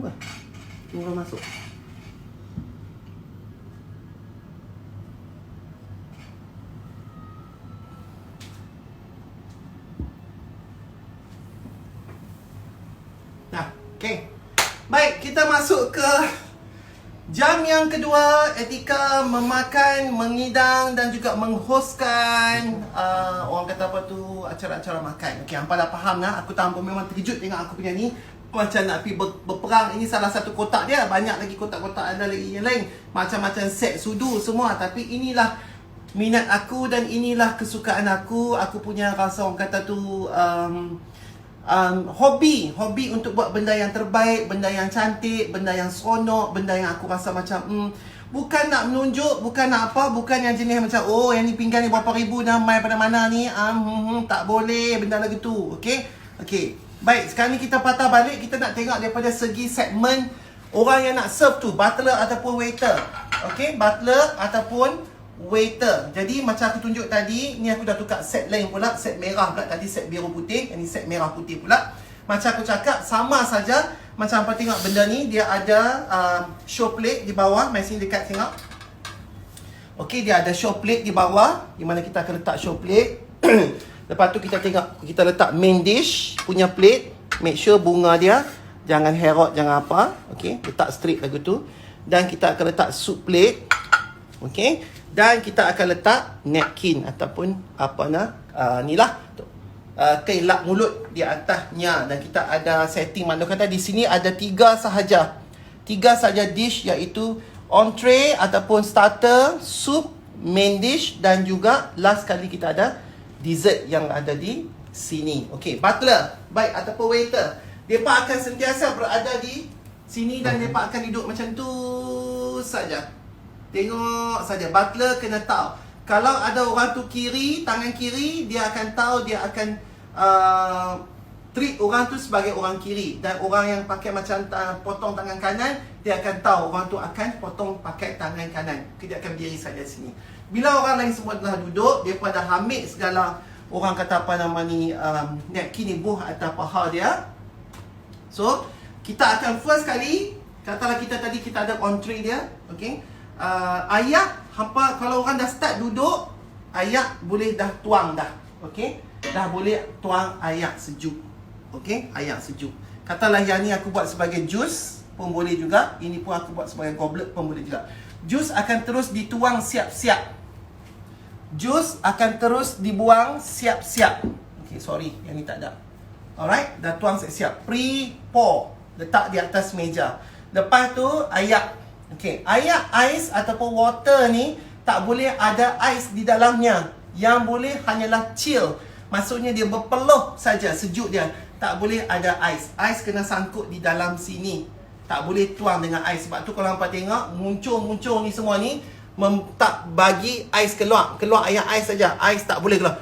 apa? Tunggu orang masuk. Nah, okey. Baik, kita masuk ke jam yang kedua, etika memakan, mengidang dan juga menghostkan orang kata apa tu, acara-acara makan. Okey, hampa dah faham lah. Aku tahu memang terkejut tengok aku punya ni. Macam nak pergi berperang. Ini salah satu kotak dia. Banyak lagi kotak-kotak, ada lagi yang lain. Macam-macam set sudu semua. Tapi inilah minat aku dan inilah kesukaan aku. Aku punya rasa orang kata tu hobi untuk buat benda yang terbaik, benda yang cantik, benda yang seronok, benda yang aku rasa macam bukan nak menunjuk, bukan nak apa, bukan yang jenis macam oh yang ni pinggan ni berapa ribu dah mai pada mana ni, tak boleh benda lagi tu. Okey. Okey. Baik, sekarang ni kita patah balik, kita nak tengok daripada segi segmen orang yang nak serve tu, butler ataupun waiter. Okey, butler ataupun waiter. Jadi macam aku tunjuk tadi, ni aku dah tukar set lain pula, set merah pula, tadi set biru putih, ini set merah putih pula. Macam aku cakap, sama saja. Macam apa tengok benda ni, dia ada show plate di bawah. Mari sini dekat tengok. Okey, dia ada show plate di bawah, di mana kita akan letak show plate. Lepas tu kita tengok, kita letak main dish punya plate. Make sure bunga dia jangan herot, jangan apa. Okey, letak straight lagu tu. Dan kita akan letak soup plate. Okey. Dan kita akan letak napkin ataupun apa nak ni lah kain lap mulut di atasnya. Dan kita ada setting mana kata di sini ada 3 sahaja. 3 sahaja dish, iaitu entree ataupun starter, soup, main dish dan juga last kali kita ada dessert yang ada di sini. Okey, butler baik ataupun waiter, mereka akan sentiasa berada di sini dan mereka akan duduk macam tu saja. Tengok saja, butler kena tahu. Kalau ada orang tu kiri, tangan kiri, dia akan tahu, dia akan treat orang tu sebagai orang kiri. Dan orang yang pakai macam potong tangan kanan, dia akan tahu orang tu akan potong pakai tangan kanan. Dia akan berdiri saja sini. Bila orang lain semua telah duduk, dia pada ambil segala orang kata apa nama ni, napkin ni buah atas paha dia. So, kita akan first kali, katalah kita tadi kita ada entree dia, okey. Ayak, hampa kalau orang dah start duduk, ayak boleh dah tuang dah. Okey? Dah boleh tuang ayak sejuk. Okey? Ayak sejuk. Katalah yang ni aku buat sebagai jus pun boleh juga. Ini pun aku buat sebagai goblet pun boleh juga. Jus akan terus dituang siap-siap. Jus akan terus dibuang siap-siap. Okey, sorry, yang ni tak ada. Alright, dah tuang siap-siap. Pre-pour, letak di atas meja. Lepas tu ayak. Okey, ayak ais ataupun water ni tak boleh ada ais di dalamnya. Yang boleh hanyalah chill. Maksudnya dia berpeluh saja, sejuk dia. Tak boleh ada ais. Ais kena sangkut di dalam sini. Tak boleh tuang dengan ais. Sebab tu kalau hampa tengok muncul-muncul ni semua ni tak bagi ais keluar. Keluar ayak ais saja. Ais tak boleh keluar.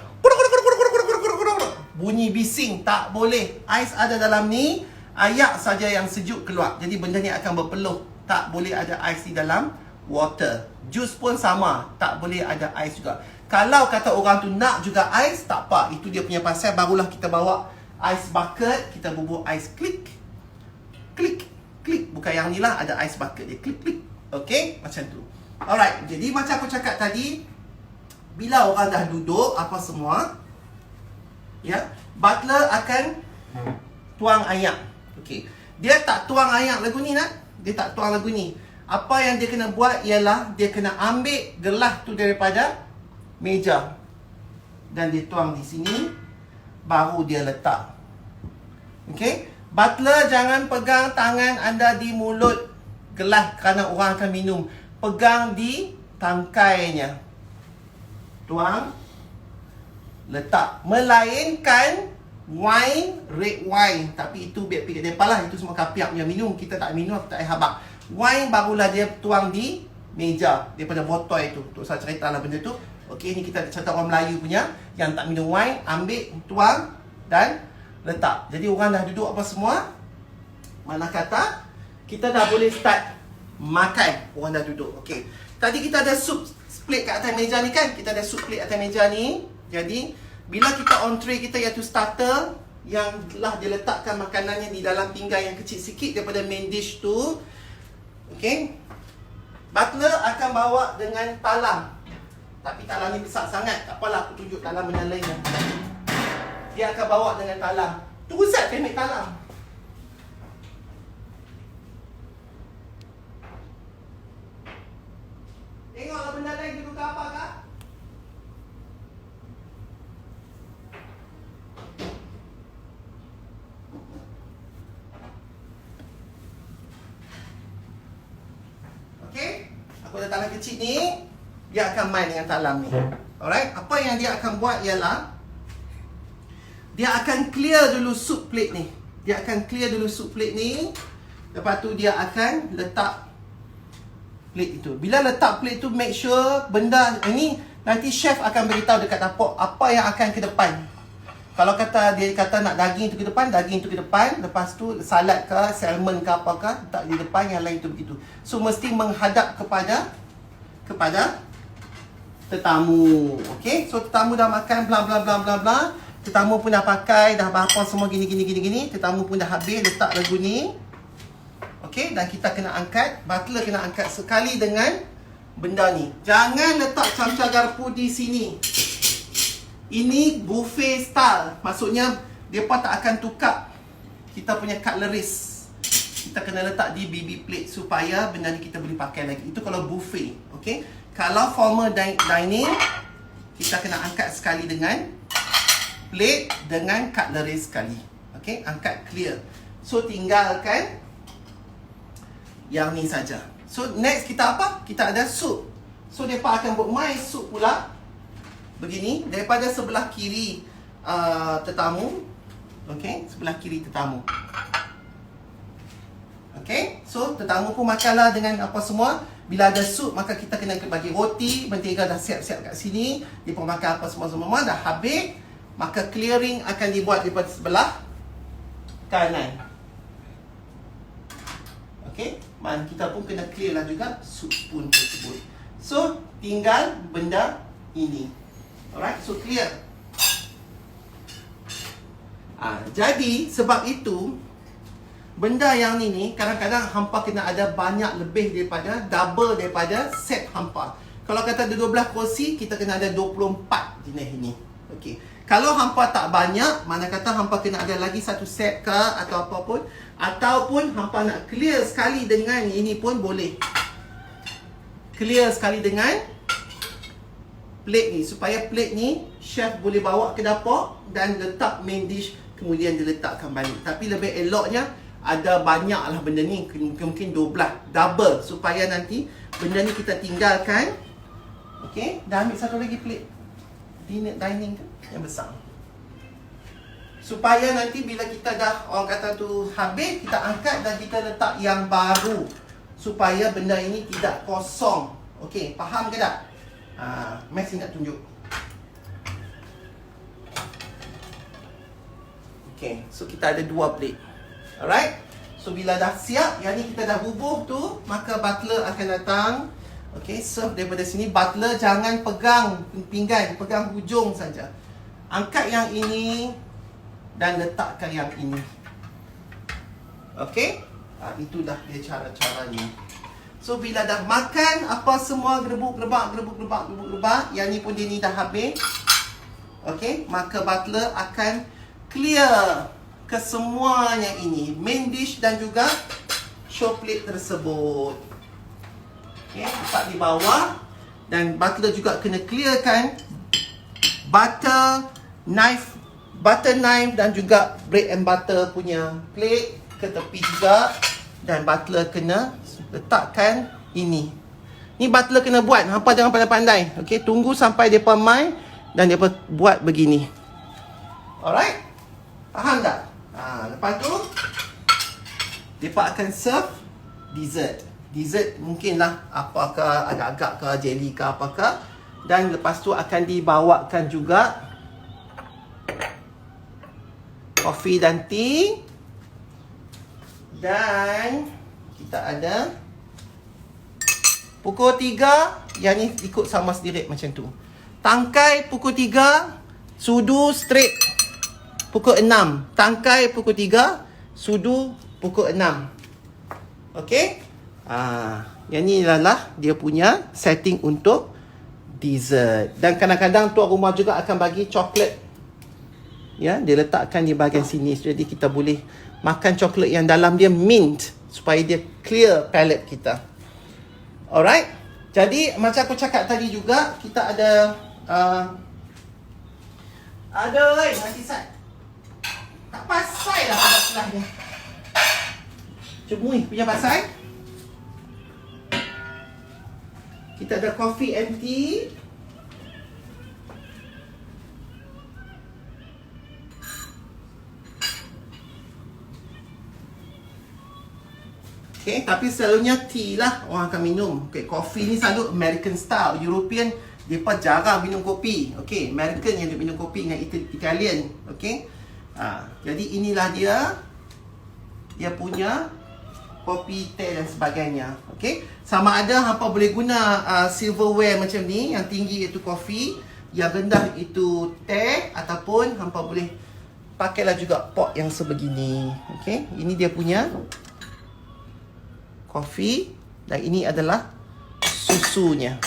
Bunyi bising tak boleh. Ais ada dalam ni, ayak saja yang sejuk keluar. Jadi benda ni akan berpeluh. Tak boleh ada ais di dalam water. Jus pun sama, tak boleh ada ais juga. Kalau kata orang tu nak juga ais, tak apa. Itu dia punya pasal. Barulah kita bawa ais bucket, kita bubuh ais klik. Klik, klik. Bukan yang ni lah, ada ais bucket dia. Klik, klik. Okey, macam tu. Alright, jadi macam aku cakap tadi, bila orang dah duduk, apa semua, ya, butler akan tuang ayak. Okey. Dia tak tuang ayak lagu ni nak. Dia tak tuang lagu ni. Apa yang dia kena buat ialah dia kena ambil gelas tu daripada meja dan dia tuang di sini, baru dia letak. Okey? Butler jangan pegang tangan anda di mulut gelas kerana orang akan minum. Pegang di tangkainya. Tuang, letak. Melainkan wine, red wine. Tapi itu biar pergi depan lah. Itu semua kapiak punya minum. Kita tak minum, kita tak habak. Wine barulah dia tuang di meja. Daripada botol itu. Untuk saya cerita lah benda tu. Okey, ni kita cerita orang Melayu punya. Yang tak minum wine, ambil, tuang dan letak. Jadi orang dah duduk apa semua. Mana kata, kita dah boleh start makan. Orang dah duduk. Okey. Tadi kita ada soup plate kat atas meja ni kan. Kita ada soup plate atas meja ni. Jadi bila kita entree kita iaitu starter, yang telah diletakkan makanannya di dalam pinggan yang kecil sikit daripada main dish tu. Okey. Butler akan bawa dengan talam. Tapi talam ni besar sangat. Tak apalah, aku tunjuk talam benda lain. Dia akan bawa dengan talam. Tunggu set, saya ambil talam. Tengoklah benda lain dia tukar apa kah? Okey, aku ada talam kecil ni. Dia akan main dengan talam ni. Alright, apa yang dia akan buat ialah dia akan clear dulu soup plate ni. Dia akan clear dulu soup plate ni. Lepas tu dia akan letak plate itu. Bila letak plate tu, make sure benda ini nanti chef akan beritahu dekat dapur apa yang akan ke depan. Kalau dia kata nak daging tu ke depan, daging tu ke depan. Lepas tu salad ke, salmon ke apakah, tak di depan, yang lain tu begitu. So mesti menghadap kepada tetamu. Okey, so tetamu dah makan bla bla bla bla bla. Tetamu pun dah pakai, dah apa semua gini. Tetamu pun dah habis letak lagu ni. Okey, dan kita kena angkat, butler kena angkat sekali dengan benda ni. Jangan letak camca garpu di sini. Ini buffet style. Maksudnya depa tak akan tukar kita punya cutleries. Kita kena letak di BB plate supaya benda ni kita boleh pakai lagi. Itu kalau buffet. Okey. Kalau formal dining, kita kena angkat sekali dengan plate dengan cutlery sekali. Okey, angkat clear. So tinggalkan yang ni saja. So next kita apa? Kita ada soup. So depa akan buat my soup pula. Begini, daripada sebelah kiri tetamu. Okey, sebelah kiri tetamu. Okey, so tetamu pun makanlah dengan apa semua. Bila ada sup, maka kita kena bagi roti, mentega dah siap-siap kat sini. Dia pun makan apa semua-semua, dah habis. Maka clearing akan dibuat daripada sebelah kanan. Okey, man kita pun kena clear lah juga sup spoon tersebut. So, tinggal benda ini. Alright, so clear. Jadi, sebab itu, benda yang ni kadang-kadang hampa kena ada banyak lebih daripada double daripada set hampa. Kalau kata ada 12 kerusi, kita kena ada 24 jenis ini. Okey. Kalau hampa tak banyak, mana kata hampa kena ada lagi satu set ke atau apa pun, ataupun hampa nak clear sekali dengan ini pun boleh. Clear sekali dengan plate ni, supaya plate ni chef boleh bawa ke dapur dan letak main dish, kemudian diletakkan balik. Tapi lebih eloknya ada banyak lah benda ni, mungkin 12 double, supaya nanti benda ni kita tinggalkan. Okey, dah ambil satu lagi plate dining tu yang besar, supaya nanti bila kita dah orang kata tu habis, kita angkat dan kita letak yang baru, supaya benda ini tidak kosong. Okey, faham ke tak? Messi nak tunjuk. Okey, so kita ada 2 plate. Alright, so bila dah siap, yang ni kita dah bubuh tu, maka butler akan datang. Okay, serve daripada sini. Butler jangan pegang pinggan, pegang hujung saja. Angkat yang ini dan letakkan yang ini. Okay, itu dah dia cara-caranya. So bila dah makan apa semua, gerebuk-gerebak, yang ni pun dia ni dah habis. Okay, maka butler akan clear kesemuanya ini, main dish dan juga show plate tersebut. Okay, letak di bawah. Dan butler juga kena clearkan butter knife dan juga bread and butter punya plate ke tepi juga. Dan butler kena letakkan ini. Ni butler kena buat, hampa jangan pandai-pandai. Okay, tunggu sampai depa mai dan depa buat begini. Alright, faham tak? Lepas tu depa akan serve dessert. Dessert mungkinlah apakah, agak-agak ke, jelly ke apakah. Dan lepas tu akan dibawakan juga coffee dan tea. Dan kita ada pukul 3, yang ni ikut sama sendiri macam tu. Tangkai pukul 3, sudu straight pukul 6. Tangkai pukul 3. Sudu pukul 6. Okey? Yang ni adalah dia punya setting untuk dessert. Dan kadang-kadang tuan rumah juga akan bagi coklat. Ya, dia letakkan di bahagian sini. Jadi kita boleh makan coklat yang dalam dia mint. Supaya dia clear palate kita. Alright? Jadi macam aku cakap tadi juga, kita ada nanti Sat. Tak pasai lah pada sebelah dia. Cemui punya pasai. Kita ada coffee and tea. Okay, tapi selalunya tea lah orang akan minum. Okay, coffee ni selalu American style. European, mereka jarang minum kopi. Okay, American yang minum kopi dengan Italian. Okay. Jadi inilah dia punya kopi, teh dan sebagainya. Okay. Sama ada hampa boleh guna silverware macam ni. Yang tinggi iaitu kopi, yang rendah itu teh. Ataupun hampa boleh pakailah juga pot yang sebegini. Okay. Ini dia punya kopi. Dan ini adalah susunya.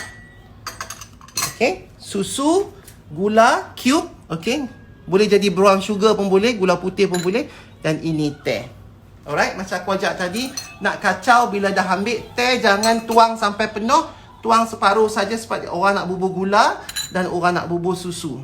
Okay. Susu, gula, cube. Okay. Boleh jadi brown sugar pun boleh, gula putih pun boleh. Dan ini teh. Alright, macam aku ajak tadi, nak kacau bila dah ambil teh, jangan tuang sampai penuh. Tuang separuh saja sebab orang nak bubur gula dan orang nak bubur susu.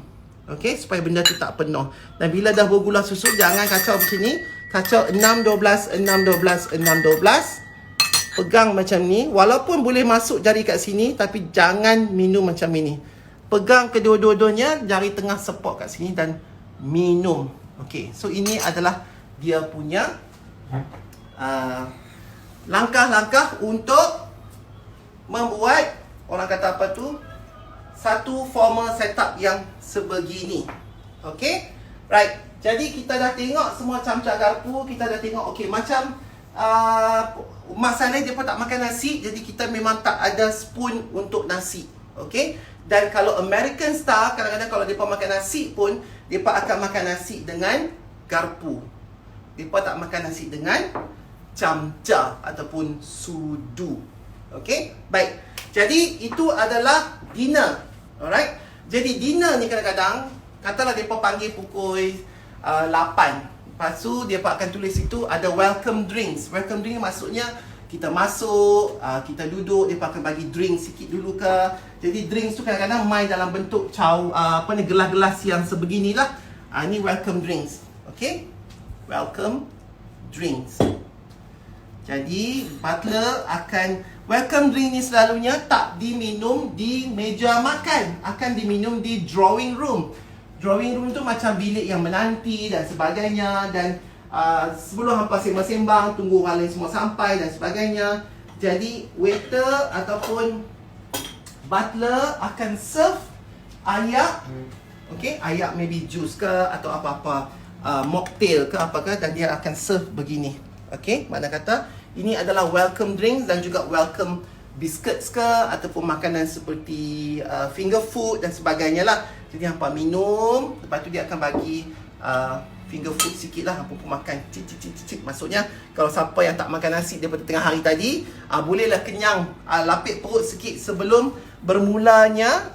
Okay, supaya benda tu tak penuh. Dan bila dah bergula susu, jangan kacau macam ni. Kacau 6, 12, 6, 12, 6, 12. Pegang macam ni. Walaupun boleh masuk jari kat sini, tapi jangan minum macam ini. Pegang kedua-duanya, jari tengah support kat sini dan minum. Okay, so ini adalah dia punya langkah-langkah untuk membuat, orang kata apa tu, satu formal setup yang sebegini. Okay, right. Jadi kita dah tengok semua camca garpu. Kita dah tengok, okay, macam masalahnya dia pun tak makan nasi. Jadi kita memang tak ada spoon untuk nasi. Okay. Dan kalau American style, kadang-kadang kalau mereka makan nasi pun, mereka akan makan nasi dengan garpu. Mereka tak makan nasi dengan camca ataupun sudu. Okay? Baik. Jadi, itu adalah dinner. Alright? Jadi, dinner ni kadang-kadang, katalah mereka panggil pukul 8. Lepas tu, mereka akan tulis situ ada welcome drinks. Welcome drink maksudnya, kita masuk, kita duduk, mereka akan bagi drink sikit dulu ke. Jadi drinks tu kadang-kadang main dalam bentuk gelas-gelas yang sebeginilah. Ni welcome drinks. Okay? Welcome drinks. Jadi butler akan, welcome drink ni selalunya tak diminum di meja makan. Akan diminum di drawing room. Drawing room tu macam bilik yang menanti dan sebagainya. Dan sebelum hampa sembang-sembang, tunggu orang lain semua sampai dan sebagainya. Jadi waiter ataupun butler akan serve ayak. Okay, ayak maybe juice ke atau apa-apa, mocktail ke apakah, dan dia akan serve begini. Okay, makna kata ini adalah welcome drinks dan juga welcome biscuits ke ataupun makanan seperti finger food dan sebagainya lah. Jadi hampa minum, lepas tu dia akan bagi finger food sikit lah, hampa pun makan cicik. Maksudnya kalau siapa yang tak makan nasi daripada tengah hari tadi, bolehlah kenyang, lapik perut sikit sebelum bermulanya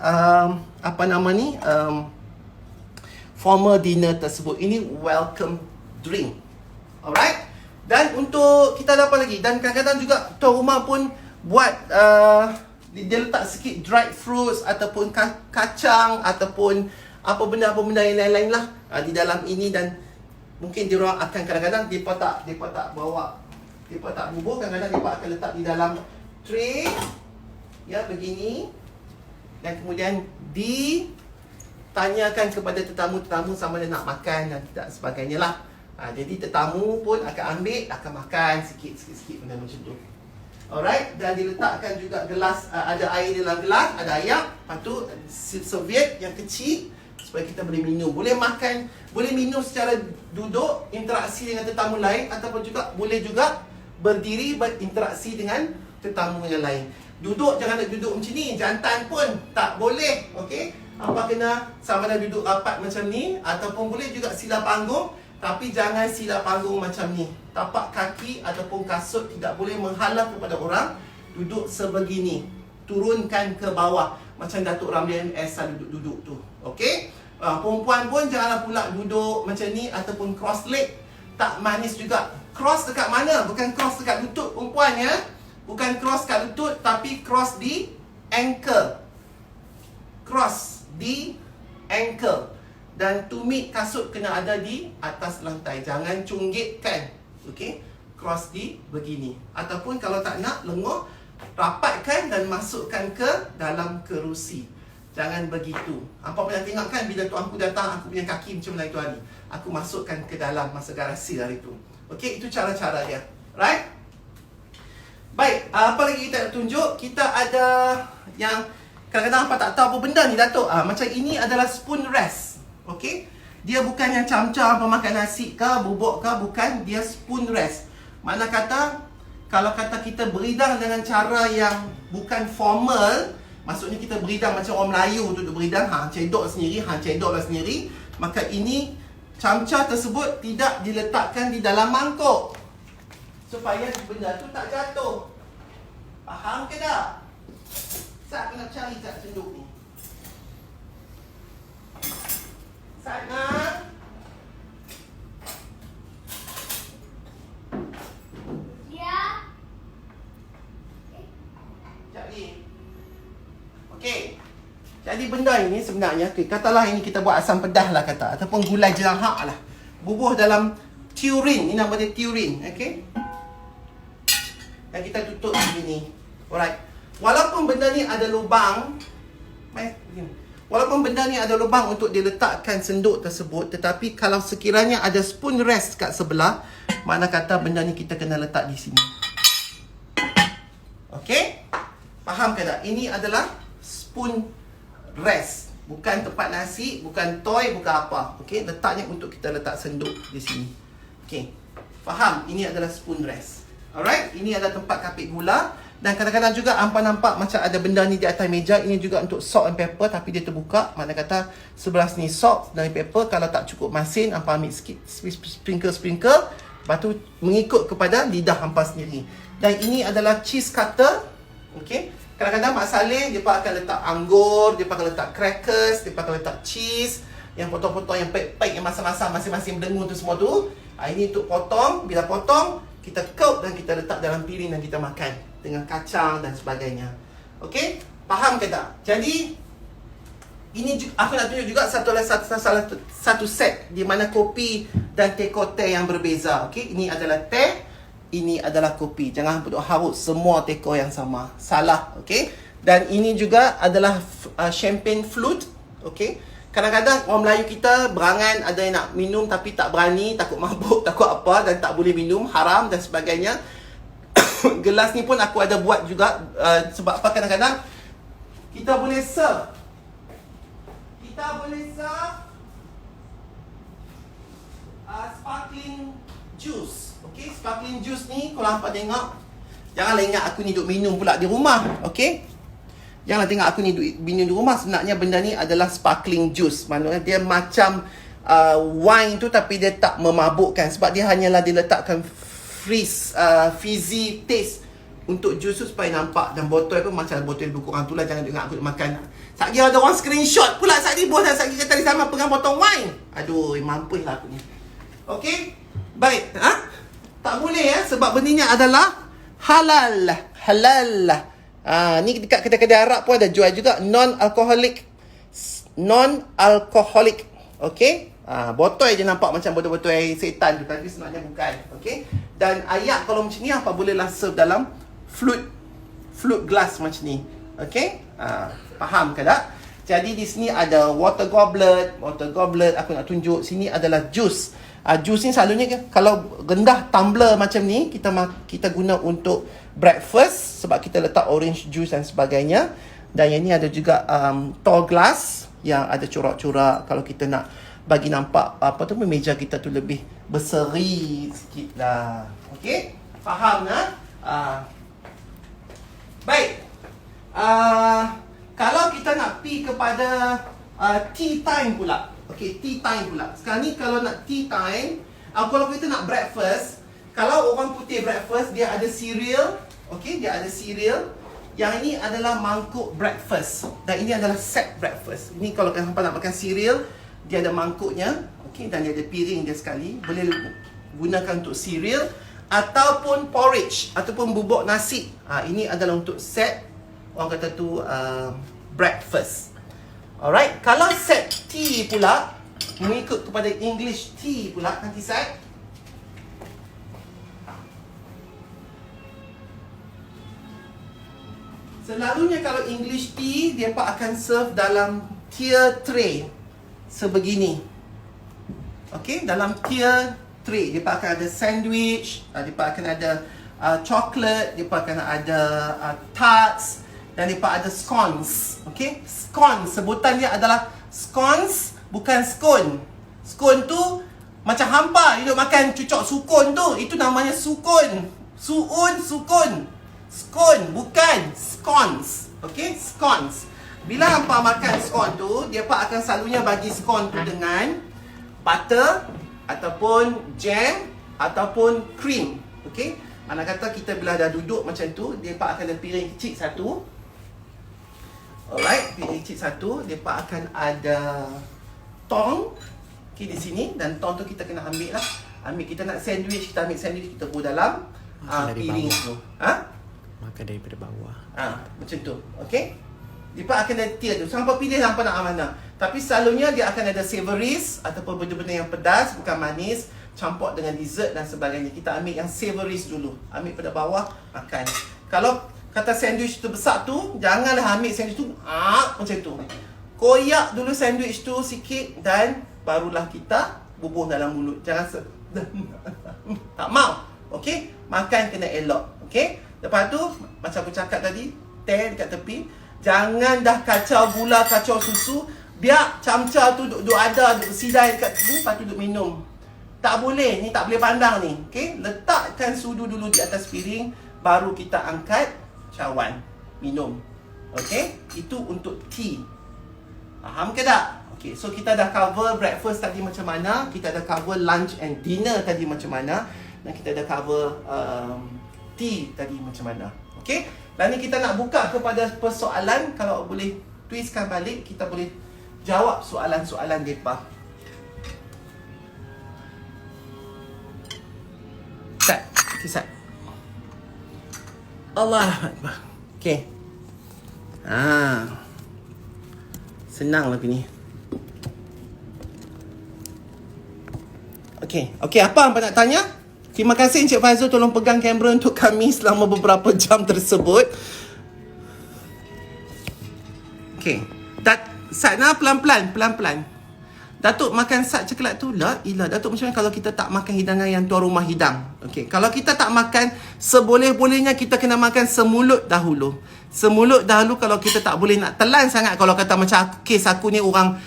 formal dinner tersebut. Ini welcome drink. Alright. Dan untuk kita ada apa lagi? Dan kadang-kadang juga tuan rumah pun buat dia letak sikit dried fruits ataupun kacang ataupun apa benda yang lain-lain lah di dalam ini. Dan mungkin dia orang akan kadang-kadang mereka tak bawa, mereka tak bubur, kadang-kadang mereka akan letak di dalam tray ya begini. Dan kemudian ditanyakan kepada tetamu-tetamu sama ada nak makan dan tidak sebagainya lah. Jadi tetamu pun akan ambil, akan makan sikit-sikit benda macam tu. Alright, dan diletakkan juga gelas, ada air dalam gelas, ada ayak, lepas tu serviette yang kecil supaya kita boleh minum. Boleh makan, boleh minum secara duduk, interaksi dengan tetamu lain, ataupun juga boleh juga berdiri berinteraksi dengan tetamu yang lain. Duduk jangan nak duduk macam ni, jantan pun tak boleh. Okey, hampa kena sama ada duduk rapat macam ni ataupun boleh juga sila panggung, tapi jangan sila panggung macam ni. Tapak kaki ataupun kasut tidak boleh menghalang kepada orang duduk sebegini. Turunkan ke bawah macam Datuk Ramli MS duduk-duduk tu. Okey? Perempuan pun janganlah pula duduk macam ni ataupun cross leg. Tak manis juga. Cross dekat mana? Bukan cross dekat lutut perempuan ya. Bukan cross kat lutut, tapi cross di ankle. Cross di ankle. Dan tumit kasut kena ada di atas lantai. Jangan cunggitkan. Okey? Cross di begini. Ataupun kalau tak nak lenguh, rapatkan dan masukkan ke dalam kerusi. Jangan begitu. Hampa pernah tengok kan bila tuanku datang, aku punya kaki macam mana itu hari. Aku masukkan ke dalam masa garasi hari tu. Okey, itu cara-cara dia. Right? Baik, apa lagi kita nak tunjuk? Kita ada yang kadang-kadang hampa tak tahu apa benda ni, Datuk. Macam ini adalah spoon rest. Okey? Dia bukan yang camca hampa makan nasi ke, bubuk ke, bukan. Dia spoon rest. Mana kata, kalau kata kita beridang dengan cara yang bukan formal, maksudnya kita beridang macam orang Melayu duduk beridang, cedok sendiri, cedoklah sendiri, maka ini camca tersebut tidak diletakkan di dalam mangkuk supaya benda tu tak jatuh. Faham ke tak? Sat nak cari tak cenduk ni. Sat nak. Okey. Jadi benda ini sebenarnya, katalah ini kita buat asam pedas lah kata, ataupun gulai jelahak lah. Bubuh dalam turin, ini nama dia turin, okey. Dan kita tutup begini. Alright. Walaupun benda ni ada lubang, walaupun benda ni ada lubang untuk diletakkan senduk tersebut, tetapi kalau sekiranya ada spoon rest kat sebelah, mana kata benda ni kita kena letak di sini. Okey? Faham ke tak? Ini adalah spoon rest. Bukan tempat nasi, bukan toy, bukan apa. Okey, letaknya untuk kita letak senduk di sini. Okey. Faham? Ini adalah spoon rest. Alright? Ini adalah tempat kapit gula. Dan kadang-kadang juga hampa nampak macam ada benda ni di atas meja. Ini juga untuk salt and pepper, tapi dia terbuka. Mana kata sebelah sini salt dan pepper. Kalau tak cukup masin, hampa ambil sikit sprinkle. Lepas tu mengikut kepada lidah hampa sendiri. Dan ini adalah cheese cutter. Okey. Kadang-kadang Mak Saleh, dia akan letak anggur, dia akan letak crackers, dia akan letak cheese, yang potong-potong, yang paik-paik, yang masam-masam, masing-masing berdengung tu semua tu. Ini untuk potong. Bila potong, kita coat dan kita letak dalam piring dan kita makan dengan kacang dan sebagainya. Okey? Faham ke tak? Jadi, ini juga, aku nak tunjuk juga satu set di mana kopi dan teko-teh yang berbeza. Okey? Ini adalah teh. Ini adalah kopi. Jangan duk harut semua teko yang sama. Salah. Okey. Dan ini juga adalah champagne flute. Okey. Kadang-kadang orang Melayu kita berangan ada yang nak minum tapi tak berani, takut mabuk, takut apa dan tak boleh minum, haram dan sebagainya. Gelas ni pun aku ada buat juga sebab apa kadang-kadang kita boleh serve. Sparkling juice. Okey, sparkling juice ni kalau hampa tengok, janganlah ingat aku ni duk minum pula di rumah. Okey? Janganlah tengok aku ni duk minum di rumah. Sebenarnya benda ni adalah sparkling juice. Maknanya dia macam wine tu tapi dia tak memabukkan sebab dia hanyalah diletakkan fizzy taste untuk jus tu supaya nampak. Dan botol pun macam botol lebih kurang tu lah. Jangan dengar aku makan. Satgi ada orang screenshot pula Satgi bos dan Satgi kata di sama pegang botol wine. Aduh, mampus lah aku ni. Okey? Baik. Tak boleh ya, sebab benda ni adalah halal. Ni dekat kedai-kedai Arab pun ada jual juga non-alcoholic. Okey? Botol je nampak macam botol-botol air setan tu, tapi sebenarnya bukan. Okey? Dan ayak kalau macam ni apa bolehlah serve dalam flute glass macam ni. Okey? Faham ke tak? Jadi di sini ada water goblet. Aku nak tunjuk sini adalah jus. Jus ni selalunya kalau rendah tumbler macam ni kita guna untuk breakfast sebab kita letak orange juice dan sebagainya. Dan yang ni ada juga tall glass yang ada corak-corak kalau kita nak bagi nampak apa tu meja kita tu lebih berseri sikit lah. Okey? Faham nah? Baik. Kalau kita nak pi kepada tea time pula. Okey, tea time pula. Sekarang ni kalau nak tea time, kalau kita nak breakfast, kalau orang putih breakfast, dia ada cereal. Okey, dia ada cereal. Yang ini adalah mangkuk breakfast. Dan ini adalah set breakfast. Ini kalau hampa nak makan cereal, dia ada mangkuknya. Okey, dan dia ada piring dia sekali. Boleh gunakan untuk cereal ataupun porridge ataupun bubuk nasi. Ini adalah untuk set, orang kata tu breakfast. Alright, kalau set tea pula, mengikut kepada English tea pula, nanti set. Selalunya kalau English tea, dia akan serve dalam tier tray sebegini. Okey, dalam tier tray dia akan ada sandwich, dia akan ada chocolate, dia akan ada tarts dan dia ada scones. Okey, scones sebutannya adalah scones, bukan scone. Scone tu macam hampa duduk makan cucuk sukun tu, itu namanya sukun. Sukun. Scone, bukan scones. Okey, scones. Bila hampa makan scone tu, dia akan selalunya bagi scone tu dengan butter ataupun jam ataupun cream. Okey, mana kata kita bila dah duduk macam tu, dia akan ada piring kecil satu. Alright, piring kecil satu, dia akan ada tong. Okey, di sini, dan tong tu kita kena ambil lah. Kita nak sandwich, kita ambil sandwich, kita put dalam piring tu. Makan daripada bawah. Macam tu. Okey. Dia akan ada tier tu. So, hampa pilih hampa nak mana. Tapi selalunya dia akan ada savouries ataupun benda-benda yang pedas, bukan manis, campur dengan dessert dan sebagainya. Kita ambil yang savouries dulu. Ambil pada bawah, makan. Kalau kata sandwich tu besar tu, janganlah ambil sandwich tu macam tu. Koyak dulu sandwich tu sikit dan barulah kita bubuh dalam mulut. Jangan tak mau. Okey? Makan kena elok. Okey? Lepas tu, macam aku cakap tadi, teh dekat tepi. Jangan dah kacau gula, kacau susu. Biar camca tu duk ada, duk sidai dekat tu, lepas tu duk minum. Tak boleh, ni tak boleh pandang ni. Okay? Letakkan sudu dulu di atas piring, baru kita angkat cawan, minum. Okay? Itu untuk tea. Faham ke tak? Okay, so kita dah cover breakfast tadi macam mana, kita dah cover lunch and dinner tadi macam mana, dan kita dah cover tea tadi macam mana. Okey? Dan ni kita nak buka kepada persoalan. Kalau boleh twistkan balik, kita boleh jawab soalan-soalan depa. Start. Okay, start. Allah Akbar. Okey. Senang lah ni. Okey, apa hangpa nak tanya? Terima kasih Encik Fazul, tolong pegang kamera untuk kami selama beberapa jam tersebut. Okey. Sana pelan-pelan. Datuk makan sat coklat tu lah. Datuk macam mana kalau kita tak makan hidangan yang tuan rumah hidang? Okey. Kalau kita tak makan, seboleh-bolehnya kita kena makan semulut dahulu. Kalau kita tak boleh nak telan sangat. Kalau kata macam kes aku ni orang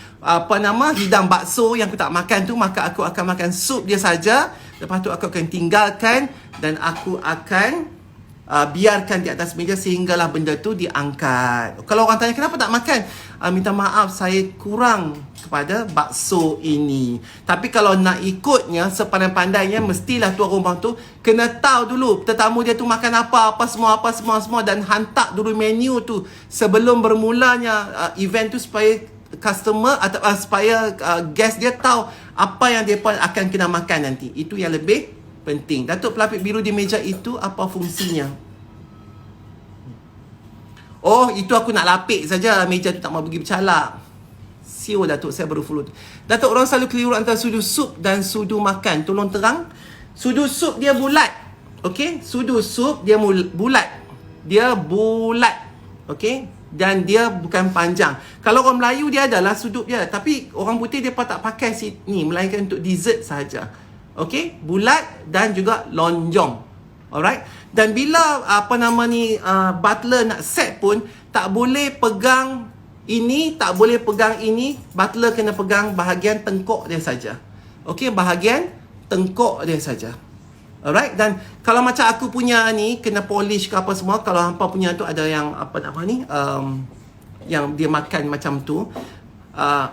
hidang bakso yang aku tak makan tu, maka aku akan makan sup dia saja. Lepas tu aku akan tinggalkan dan aku akan biarkan di atas meja sehinggalah benda tu diangkat. Kalau orang tanya kenapa tak makan, minta maaf saya kurang kepada bakso ini. Tapi kalau nak ikutnya sepandai-pandainya, mestilah tuan rumah tu kena tahu dulu tetamu dia tu makan apa semua dan hantar dulu menu tu sebelum bermulanya event tu, supaya customer atau supaya guest dia tahu apa yang dia akan kena makan nanti. Itu yang lebih penting. Datuk, pelapik biru di meja itu apa fungsinya? Oh, itu aku nak lapik saja meja tu, tak mau pergi bercalak. Siul Datuk, saya baru follow. Datuk, orang selalu keliru antara sudu sup dan sudu makan. Tolong terang. Sudu sup dia bulat. Okey, sudu sup dia bulat. Okey, dan dia bukan panjang. Kalau orang Melayu dia adalah sudut dia, tapi orang putih dia tak pakai ni, melainkan untuk dessert sahaja. Okey, bulat dan juga lonjong. Alright. Dan bila butler nak set pun tak boleh pegang ini, tak boleh pegang ini. Butler kena pegang bahagian tengkuk dia saja. Okey, bahagian tengkuk dia saja. Alright, dan kalau macam aku punya ni kena polish ke apa semua, kalau hampa punya tu ada yang apa nama ni, yang dia makan macam tu,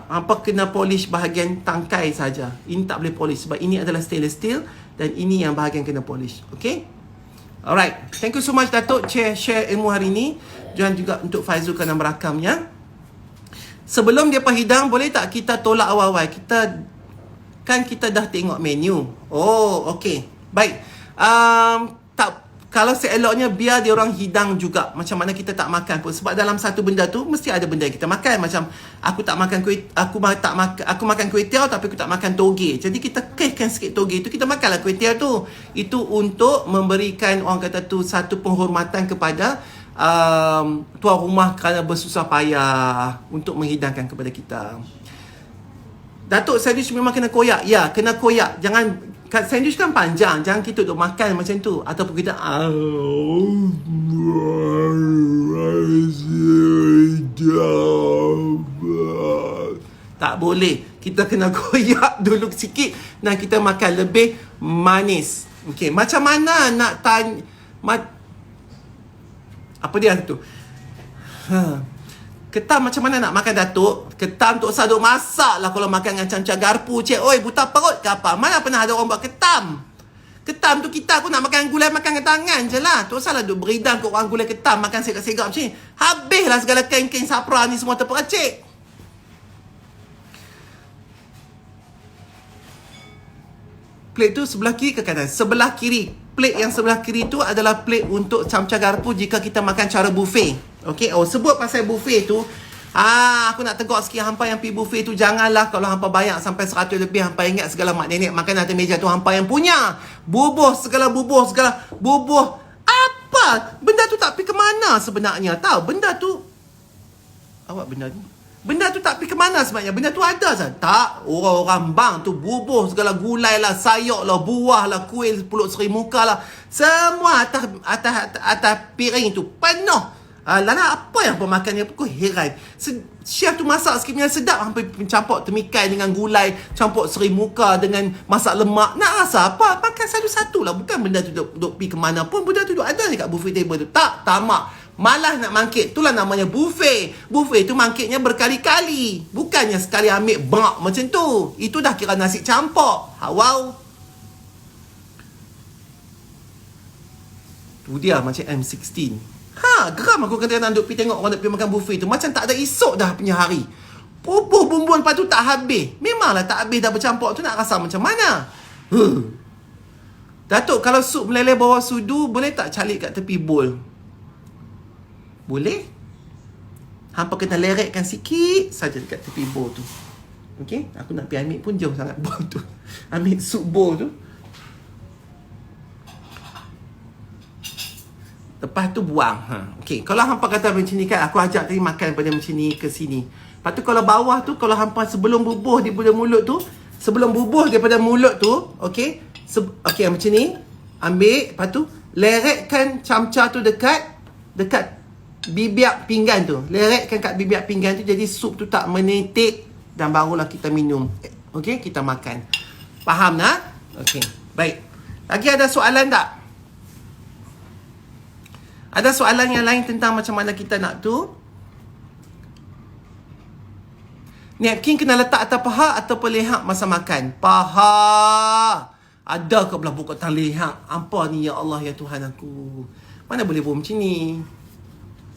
hampa kena polish bahagian tangkai saja. Ini tak boleh polish sebab ini adalah stainless steel dan ini yang bahagian kena polish. Okay? Alright, thank you so much Datuk share ilmu hari ni. Jangan juga untuk Faizul kerana merakamnya. Sebelum dia hidang, boleh tak kita tolak awal-awal? Kita dah tengok menu. Oh, okey. Baik. Tak, kalau seeloknya biar dia orang hidang juga. Macam mana kita tak makan pun. Sebab dalam satu benda tu mesti ada benda yang kita makan. Macam aku makan kuih tiaw tapi aku tak makan toge. Jadi kita keskan sikit toge tu, kita makanlah kuih tiaw tu. Itu untuk memberikan orang kata tu satu penghormatan kepada tuan rumah kerana bersusah payah untuk menghidangkan kepada kita. Datuk, sandwich memang kena koyak. Ya, kena koyak. Jangan, sandwich kan panjang. Jangan kita duduk makan macam tu. Ataupun kita tak boleh. Kita kena koyak dulu sikit dan kita makan lebih manis. Okey, macam mana nak tanya apa dia tu? Ketam macam mana nak makan Datuk? Ketam tu usah duk masak lah kalau makan dengan macam garpu cik. Oi, buta perut ke apa? Mana pernah ada orang buat ketam? Ketam tu kita aku nak makan gulai makan dengan tangan je lah. Tu usah lah duk beridang ke orang gulai ketam makan segak-segak macam ni. Habislah segala kain-kain sapra ni semua terperacik. Plate tu sebelah kiri ke kanan? Sebelah kiri. Plate yang sebelah kiri tu adalah plate untuk camca garpu jika kita makan cara buffet. Okey, sebut pasal buffet tu, aku nak tegur sikit hampa yang pergi buffet tu, janganlah kalau hampa bayar sampai 100 lebih hampa ingat segala mak nenek makan atas meja tu hampa yang punya. Bubuh segala bubuh. Apa? Benda tu tak pergi ke mana sebenarnya? Tahu benda tu Benda tu tak pergi ke mana sebenarnya? Benda tu ada saja. Tak, orang-orang bang tu bubuh segala gulai lah, sayur lah, buah lah, kuih pulut seri muka lah. Semua atas piring tu penuh. Lala, apa yang pemakannya? Aku heran. Chef tu masak sikit punya sedap. Hampir campur temikai dengan gulai, campur seri muka dengan masak lemak. Nak rasa apa? Makan satu-satu lah. Bukan benda tu duk pergi ke mana pun. Benda tu duk ada dekat buffet table tu. Tak, tamak. Malah nak mangkit. Itulah namanya buffet. Buffet tu mangkitnya berkali-kali. Bukannya sekali ambil bak macam tu. Itu dah kira nasi campur. Wow. Tu dia macam M16. Geram aku kata duk pergi tengok orang nak pergi makan buffet tu. Macam tak ada esok dah punya hari. Bubuh bumbuan lepas tu tak habis. Memanglah tak habis dah bercampur tu, nak rasa macam mana? Datuk, kalau sup meleleh bawah sudu, boleh tak calik kat tepi bowl? Boleh. Hampa kena lerekkan sikit saja dekat tepi bowl tu. Okey, aku nak pergi ambil pun jauh sangat bowl tu. Ambil sup bowl tu. Lepas tu buang. Okey, kalau hampa kata macam ni kan, aku ajak tadi makan pada macam ni ke sini. Lepas tu kalau bawah tu, kalau hampa sebelum bubuh daripada mulut tu, okey, okey macam ni, ambil, lepas tu lerekkan camca tu dekat bibir pinggan tu. Lerekkan kat bibir pinggan tu, jadi sup tu tak menetik dan barulah kita minum. Okey, kita makan. Faham tak? Okey, baik. Lagi ada soalan tak? Ada soalan yang lain tentang macam mana kita nak tu? Napkin kena letak atas paha ataupun leher masa makan? Paha. Ada ke belah buka tang leher? Apa ni ya Allah ya Tuhan aku? Mana boleh buat macam ni?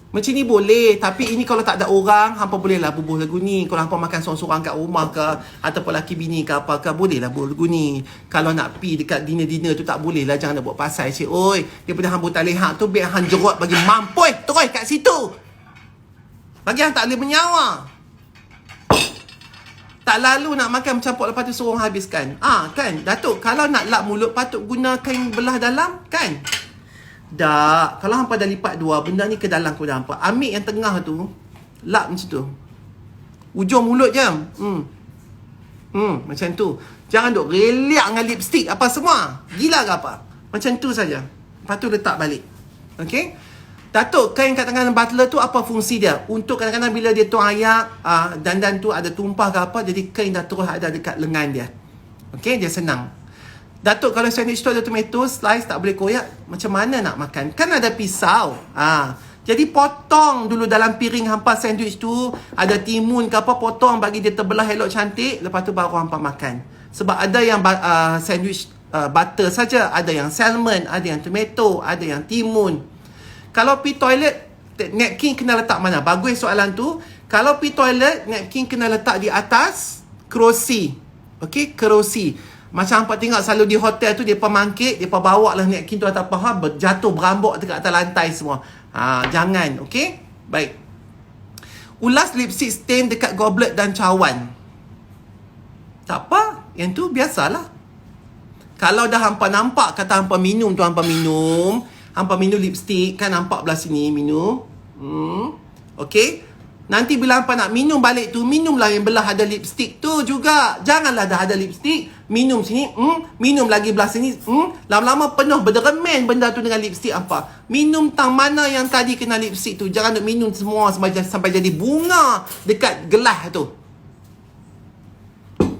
Macam ni boleh, tapi ini kalau tak ada orang, hampa bolehlah bubuh lagu ni. Kalau hampa makan seorang-seorang kat rumah ke, ataupun laki bini ke apa ke, bolehlah bubuh lagu ni. Kalau nak pi dekat dinner tu tak bolehlah, jangan nak buat pasal cik. Oi, daripada hang buta leher tu biar hang jerut bagi mampus terus kat situ. Bagi hang tak boleh menyawa. Tak lalu nak makan mencampur lepas tu suruh habiskan. Kan, Datuk, kalau nak lap mulut patut guna kain belah dalam, kan? Tak. Kalau hampa dah lipat dua, benda ni ke dalam kuda hampa. Ambil yang tengah tu, lap macam tu. Ujung mulut je. Macam tu. Jangan duk reliak dengan lipstick apa semua. Gila ke apa? Macam tu saja. Lepas tu letak balik. Okey? Datuk, kain kat tangan butler tu apa fungsi dia? Untuk kadang-kadang bila dia tuang ayak, dandan tu ada tumpah ke apa, jadi kain dah terus ada dekat lengan dia. Okey? Dia senang. Datuk, kalau sandwich tu ada tomato slice tak boleh koyak, macam mana nak makan? Kan ada pisau. Jadi potong dulu dalam piring hampa sandwich tu. Ada timun ke apa, potong bagi dia terbelah elok cantik. Lepas tu baru hampa makan. Sebab ada yang sandwich butter saja, ada yang salmon, ada yang tomato, ada yang timun. Kalau pi toilet, napkin kena letak mana? Bagus soalan tu. Kalau pi toilet, napkin kena letak di atas kerusi. Okey, kerusi. Macam hampa tengok selalu di hotel tu, mereka mangkit, mereka bawa lah napkin tu atas paha, jatuh berambuk dekat atas lantai semua. Jangan, okey? Baik. Ulas lipstick stain dekat goblet dan cawan. Tak apa, yang tu biasalah. Kalau dah hampa nampak kata hampa minum tu, hampa minum lipstick, kan nampak belah sini minum. Okey? Nanti bila hampa nak minum balik tu, minumlah yang belah ada lipstick tu juga. Janganlah dah ada lipstick, minum sini, minum lagi belah sini, lama-lama penuh berderemen benda tu dengan lipstick hampa. Minum tang mana yang tadi kena lipstick tu. Jangan nak minum semua sampai jadi bunga dekat gelas tu.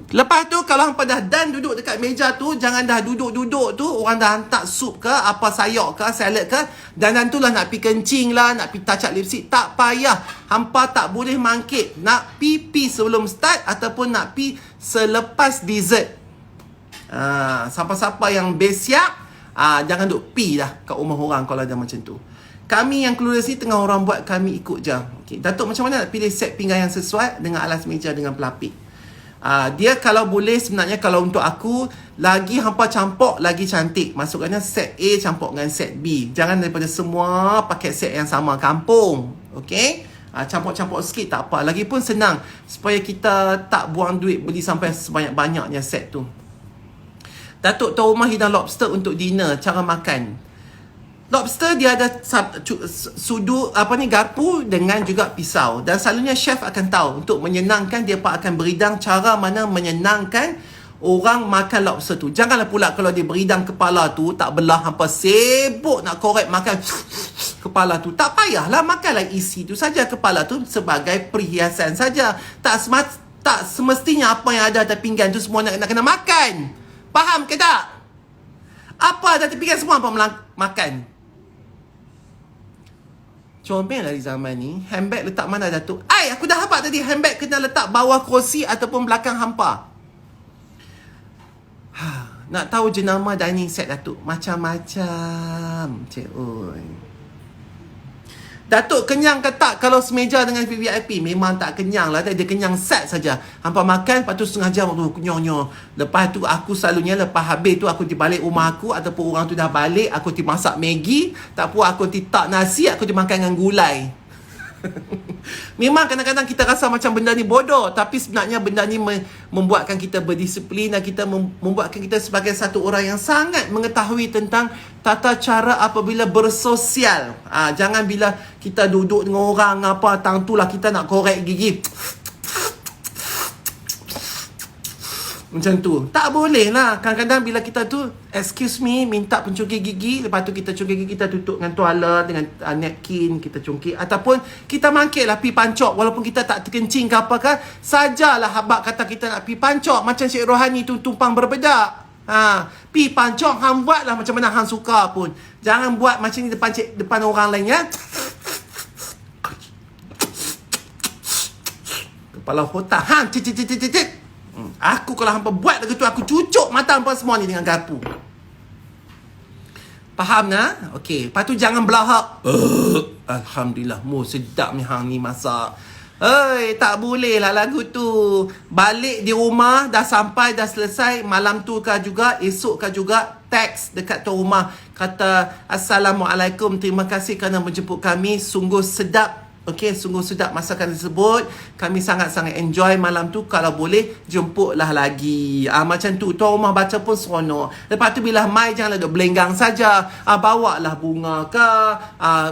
Lepas tu kalau hampa dah done duduk dekat meja tu, jangan dah duduk-duduk tu orang dah hantar sup ke, apa sayur ke, salad ke, dan tu lah nak pi kencing lah, nak pi touch up lipstick, tak payah. Hampa tak boleh mangkit. Nak pi sebelum start ataupun nak pi selepas dessert. Siapa-siapa yang besiak, jangan duk pi dah kat rumah orang kalau ada macam tu. Kami yang keluar sini tengah orang buat, kami ikut je. Okay. Datuk macam mana nak pilih set pinggan yang sesuai dengan alas meja dengan pelapik? Dia kalau boleh sebenarnya, kalau untuk aku, lagi hampa campur lagi cantik. Maksudnya set A campur dengan set B. Jangan daripada semua pakai set yang sama kampung. Okay? Campur-campur sikit tak apa. Lagipun senang supaya kita tak buang duit beli sampai sebanyak-banyaknya set tu. Datuk tahu rumah hidang lobster untuk dinner. Cara makan. Lobster dia ada sudut garpu dengan juga pisau, dan selalunya chef akan tahu untuk menyenangkan dia akan beridang cara mana menyenangkan orang makan lobster tu. Janganlah pula kalau dia beridang kepala tu tak belah hampa sibuk nak korek makan kepala tu. Tak payahlah, makanlah isi tu saja, kepala tu sebagai perhiasan saja. Tak semestinya apa yang ada atas pinggan tu semua nak kena makan. Faham ke tak? Apa ada atas pinggan semua hampa makan. Comel lah di zaman ni. Handbag letak mana Datuk? Aku dah hafal tadi. Handbag kena letak bawah kerusi ataupun belakang hampa. Nak tahu jenama dining set Datuk? Macam-macam. Cik Oi. Datuk kenyang ke tak kalau semeja dengan VVIP? Memang tak kenyang lah. Dia kenyang set saja. Hampa makan, lepas tu setengah jam tu kenyang-nyang. Lepas tu aku selalunya lepas habis tu aku balik rumah aku, ataupun orang tu dah balik, aku masak Maggi. Tak puas aku tak nasi, aku makan dengan gulai. Memang kadang-kadang kita rasa macam benda ni bodoh, tapi sebenarnya benda ni membuatkan kita berdisiplin, dan kita membuatkan kita sebagai satu orang yang sangat mengetahui tentang tata cara apabila bersosial. Jangan bila kita duduk dengan orang tang tu lah kita nak korek gigi macam tu. Tak boleh lah. Kadang-kadang bila kita tu, excuse me, minta pencungkir gigi, lepas tu kita cungkir gigi, kita tutup dengan tuala, dengan napkin, kita cungkir. Ataupun kita mangkit lah pi pancok, walaupun kita tak terkencing ke apa kan, sajalah habak kata kita nak pi pancok. Macam Syed Rohani tu tumpang berbedak. Pi pancok, hang buat lah macam mana hang suka pun. Jangan buat macam ni depan orang lain ya. Kepala otak hang cicit. Aku kalau hampa buat lagu tu, aku cucuk mata hampa semua ni dengan garpu. Faham tak? Okey. Lepas tu jangan belahak. Alhamdulillah, sedap ni hang ni masak. Tak boleh lah lagu tu. Balik di rumah, dah sampai, dah selesai, malam tu kah juga, esok kah juga, teks dekat tu rumah, kata Assalamualaikum, terima kasih kerana menjemput kami, sungguh sedap. Okey, sungguh sedap masakan tersebut. Kami sangat-sangat enjoy malam tu. Kalau boleh, jemputlah lagi. Macam tu. Tuan rumah baca pun seronok. Lepas tu bila mai, janganlah duk belenggang saja. Bawalah bunga ke,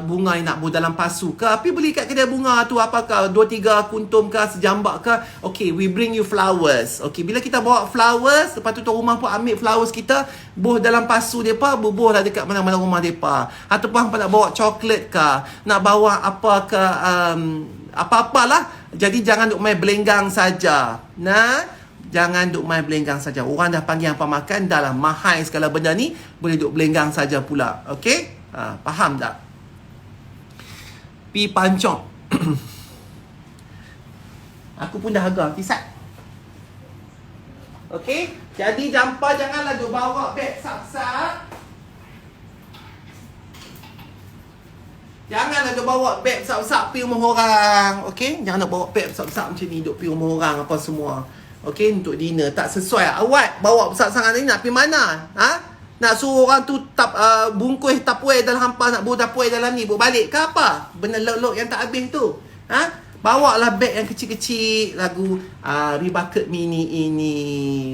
bunga yang nak buat dalam pasu ke. Pergi beli kat kedai bunga tu, apakah 2-3 kuntum ke, sejambak ke. Okey, we bring you flowers. Okey, bila kita bawa flowers, lepas tu tuan rumah pun ambil flowers kita, buh dalam pasu depa, bubuhlah dekat mana-mana rumah depa. Ataupun hampa nak bawa coklat ke, nak bawa apa ke, apa-apalah. Jadi jangan duk main belenggang saja. Nah, Jangan duk main belenggang saja. Orang dah panggil hampa makan, dah lah mahal segala benda ni, boleh duk belenggang saja pula. Okey? Faham tak? Pi pancong. Aku pun dah agak tisat. Okey? Jadi jampa janganlah duk bawa beg sap-sap. Janganlah duk bawa beg sap-sap pi rumah orang. Okey? Jangan nak bawa beg sap-sap macam ni duk pi rumah orang apa semua. Okey, untuk dinner tak sesuai. Awak bawa besar sangat ni nak pergi mana? Nak suruh orang tu bungkus Tupperware dalam hampa, nak bawa Tupperware dalam ni, bawa balik ke apa? Benda lok-lok yang tak habis tu. Bawa lah beg yang kecil-kecil, lagu Rebucket Mini ini.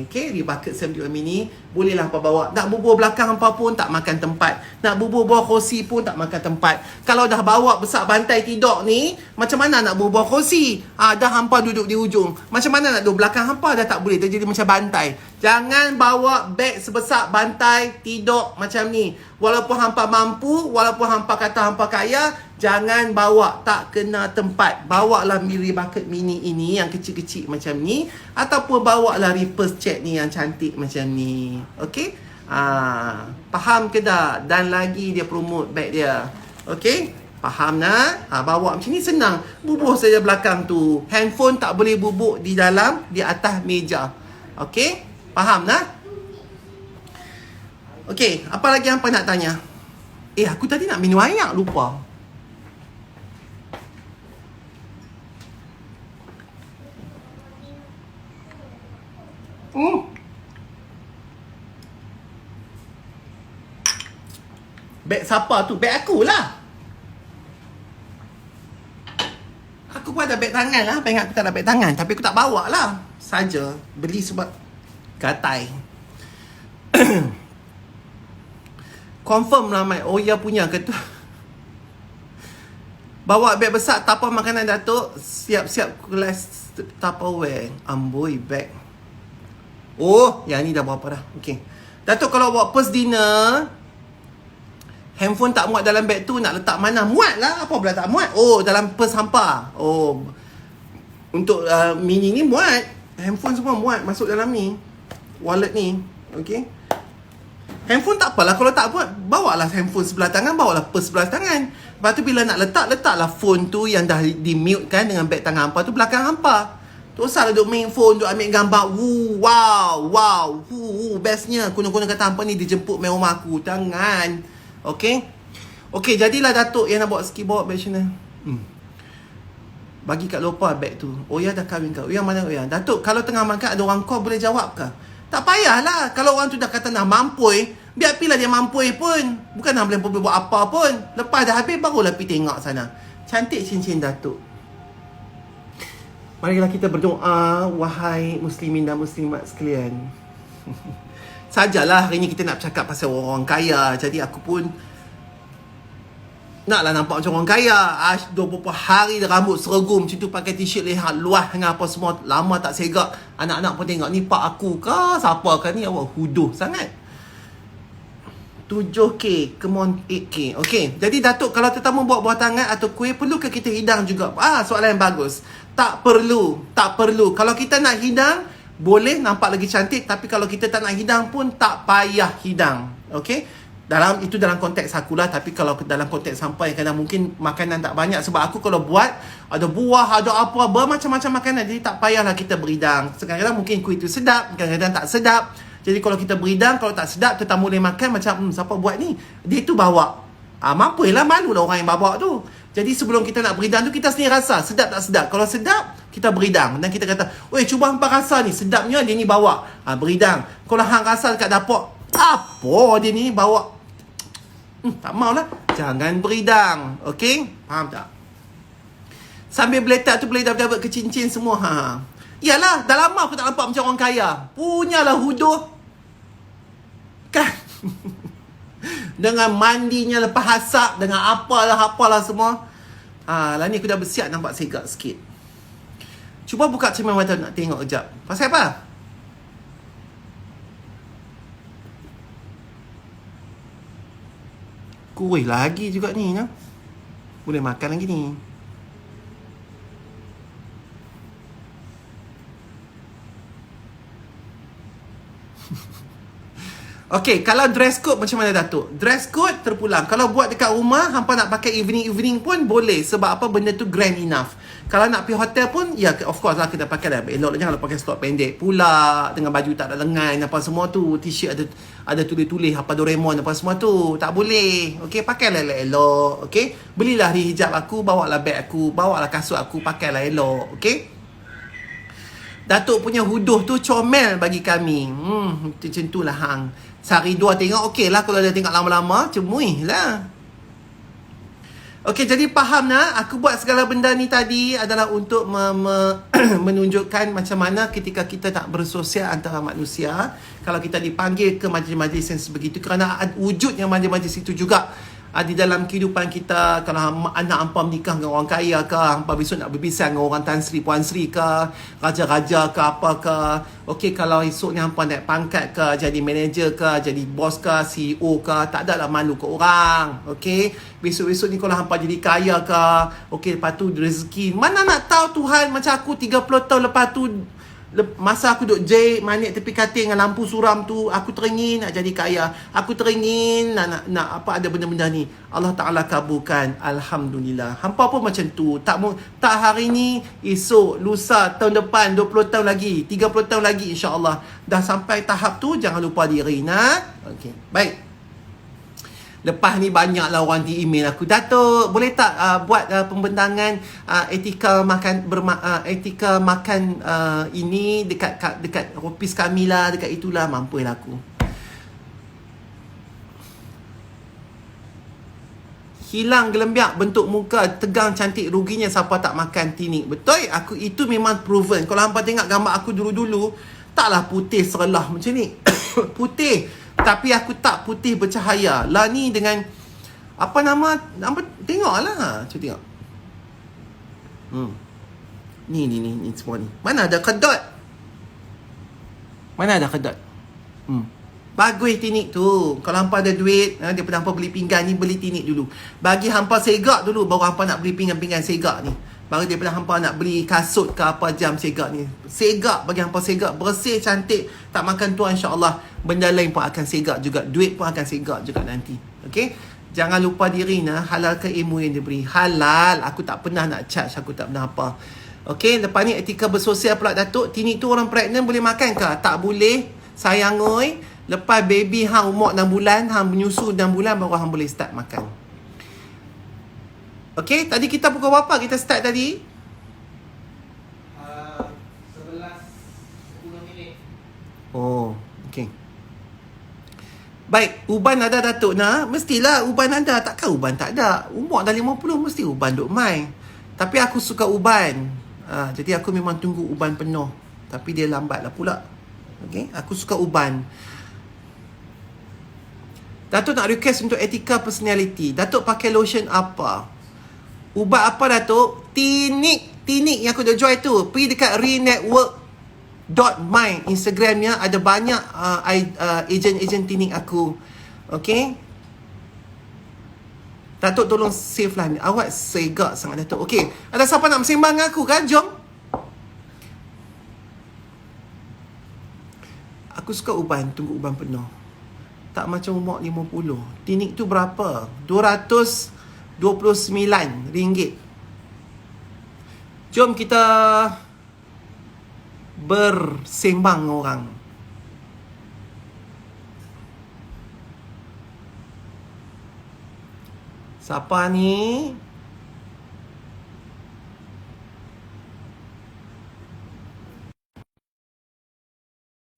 Okey, Rebucket 71 Mini. Bolehlah hampa bawa. Nak bubur belakang hampa pun tak makan tempat. Nak bubur bawah kerusi pun tak makan tempat. Kalau dah bawa besar bantai tidur ni, macam mana nak bubur bawah kerusi? Dah hampa duduk di ujung. Macam mana nak duduk belakang hampa? Dah tak boleh, terjadi macam bantai. Jangan bawa beg sebesar bantai tidur macam ni. Walaupun hampa mampu, walaupun hampa kata hampa kaya, jangan bawa, tak kena tempat. Bawa lah Rebucket Mini ini yang kecil-kecil macam ni, ataupun bawa lah Reapers Check ni yang cantik macam ni. Okey? Faham ke tak? Dan lagi dia promote beg dia. Okey? Faham nak? Bawa macam ni senang. Bubur saja belakang tu. Handphone tak boleh bubuk di dalam, di atas meja. Okey? Faham nak? Okey, apa lagi hampa nak tanya? Aku tadi nak minum air, lupa. Beg siapa tu? Beg aku lah. Aku pun ada beg tangan lah. Pengen aku tak ada beg tangan, tapi aku tak bawa lah. Saja beli sebab gatai. Confirm lah Mat. Ya punya ke tu? Bawa beg besar tapau makanan Datuk. Siap-siap kelas Tupperware. Amboi beg. Yang ni dah berapa dah. Okay, Datuk kalau bawa first dinner, handphone tak muat dalam beg tu, nak letak mana? Muat lah. Apa pula tak muat? Dalam purse hampa. Untuk mini ni muat. Handphone semua muat masuk dalam ni, wallet ni. Okay, handphone tak apalah. Kalau tak buat, bawalah handphone sebelah tangan, bawalah purse sebelah tangan. Lepas tu bila nak letaklah phone tu yang dah di-mute kan dengan beg tangan hampa tu belakang hampa. Tak usahlah duk main phone, duk ambil gambar. Wow, bestnya. Kuno-kuno kata hampa ni dijemput main rumah aku. Jangan. Okay, jadilah Datuk yang nak bawa sikit, bawa beg Chanel. Bagi kat Lopa beg tu. Oya dah kahwin kau. Oya mana Oya? Datuk, kalau tengah makan ada orang call, boleh jawab ke? Tak payahlah. Kalau orang tu dah kata nak mampui, biar pilah dia mampui pun. Bukan nak boleh buat apa pun. Lepas dah habis, barulah pergi tengok sana. Cantik cincin Datuk. Marilah kita berdoa, wahai muslimin dan muslimat sekalian. Sajalah hari ni kita nak bercakap pasal orang kaya. Jadi aku pun naklah nampak macam orang kaya. 20 hari dah rambut seragum macam tu, pakai t-shirt leher luas dengan apa semua. Lama tak segak. Anak-anak pun tengok, ni pak aku ke? Siapa ke ni? Awak huduh sangat. 7K, come on 8K. Okay, jadi Datuk kalau tetamu buat buah tangan atau kuih, perlu ke kita hidang juga? Soalan yang bagus. Tak perlu. Kalau kita nak hidang, boleh nampak lagi cantik. Tapi kalau kita tak nak hidang pun, tak payah hidang. Okay, itu dalam konteks akulah. Tapi kalau dalam konteks sampai, kadang mungkin makanan tak banyak. Sebab aku kalau buat, ada buah, ada apa, bermacam-macam makanan. Jadi tak payahlah kita beridang. Kadang-kadang mungkin kuih tu sedap, kadang-kadang tak sedap. Jadi kalau kita beridang, kalau tak sedap, tetamu boleh makan macam, siapa buat ni? Dia tu bawa. Mampulah, malulah orang yang bawa tu. Jadi sebelum kita nak beridang tu, kita sendiri rasa sedap tak sedap. Kalau sedap, kita beridang. Dan kita kata, cuba hampa rasa ni, sedapnya dia ni bawa. Beridang. Kalau hang rasa dekat dapur, apa dia ni bawa? Tak maulah. Jangan beridang. Okay? Faham tak? Sambil beletak tu boleh dapat ke cincin semua. Yalah, dah lama aku tak nampak macam orang kaya. Punyalah huduh. Kan? Dengan mandinya lepas hasap, dengan apalah semua. Lah ni aku dah bersiap nampak segak sikit. Cuba buka cermin mata nak tengok kejap. Pasal apa? Kuih lagi juga ni, ya? Boleh makan lagi ni. Okay, kalau dress code macam mana Datuk? Dress code terpulang. Kalau buat dekat rumah, hampa nak pakai evening pun boleh. Sebab apa, benda tu grand enough. Kalau nak pergi hotel pun, ya of course lah kita pakai dah. Elok lah jangan pakai slot pendek pula. Dengan baju tak ada lengan, apa semua tu. T-shirt ada tulis-tulis, apa Doraemon, apa semua tu. Tak boleh. Okay, pakailah elok. Okay, belilah hijab aku, bawalah beg aku, bawalah kasut aku, pakailah elok. Okay. Datuk punya huduh tu comel bagi kami. Macam tu lah hang. Sehari dua tengok okey lah. Kalau dia tengok lama-lama, cemui lah. Okey, jadi faham nak? Aku buat segala benda ni tadi adalah untuk menunjukkan macam mana ketika kita tak bersosial antara manusia. Kalau kita dipanggil ke majlis-majlis yang sebegitu. Kerana wujudnya majlis-majlis itu juga di dalam kehidupan kita. Kalau anak hampa menikah dengan orang kaya ke, hampa besok nak berpisah dengan orang Tan Sri, Puan Sri ke, raja-raja ke, apa ke. Okey, kalau esok ni hampa naik pangkat ke, jadi manager ke, jadi bos ke, CEO ke, tak ada lah malu ke orang. Okey, besok-besok ni kalau hampa jadi kaya ke, okey, lepas tu rezeki. Mana nak tahu Tuhan, macam aku 30 tahun lepas tu, masa aku duduk jahit manik tepi katil dengan lampu suram tu, aku teringin nak jadi kaya. Aku teringin nak apa, ada benda-benda ni. Allah Ta'ala kabulkan. Alhamdulillah. Hampa pun macam tu. Tak hari ni, esok, lusa, tahun depan, 20 tahun lagi, 30 tahun lagi, insya-Allah. Dah sampai tahap tu, jangan lupa diri. Okey, baik. Lepas ni banyaklah orang di email aku, Datuk boleh tak buat pembentangan etika makan ini dekat office kami lah, dekat itulah. Mampulah aku. Hilang gelembiak bentuk muka, tegang cantik, ruginya siapa tak makan tinik. Betul, aku itu memang proven. Kalau hampa tengok gambar aku dulu-dulu, taklah putih serlah macam ni. Putih, tapi aku tak putih bercahaya. Lah ni dengan apa nama tengoklah. Cuba tengok. Ni semua ni. Mana ada kedot? Mana ada kedot? Bagus tinik tu. Kalau hampa ada duit, daripada hampa beli pinggan ni, beli tinik dulu. Bagi hampa segak dulu, baru hampa nak beli pinggan-pinggan segak ni. Baru daripada hampa nak beli kasut ke apa jam segak ni. Segak, bagi hampa segak. Bersih, cantik. Tak makan tuan, insya-Allah. Benda lain pun akan segak juga. Duit pun akan segak juga nanti. Okey? Jangan lupa diri halalkan ilmu yang diberi. Halal. Aku tak pernah nak charge. Aku tak pernah apa. Okey? Lepas ni etika bersosial pula Datuk. Tinik tu orang pregnant boleh makan ke? Tak boleh. Sayang oi. Lepas baby hang umur 6 bulan, hang menyusu 6 bulan, baru hang boleh start makan. Okey, tadi kita pukul berapa kita start tadi? 11:10 minit. Oh, okey. Baik, uban ada Datuk nak? Mestilah uban ada. Takkan uban tak ada. Umur dah 50 mesti uban duk mai. Tapi aku suka uban. Jadi aku memang tunggu uban penuh. Tapi dia lambat lah pula. Okey, aku suka uban. Datuk nak request untuk etika personality. Datuk pakai lotion apa? Ubat apa Datuk? Tinik yang aku dah jual tu. Pergi dekat renetwork.my Instagramnya, ada banyak ejen-ejen tinik aku. Okay? Datuk tolong save lah. Awak segak sangat Datuk. Okay, ada siapa nak bersembang dengan aku kan? Jom. Aku suka uban. Tunggu uban penuh. Tak macam umur 50. Tinik tu berapa? RM229. Jom kita bersembang orang. Siapa ni?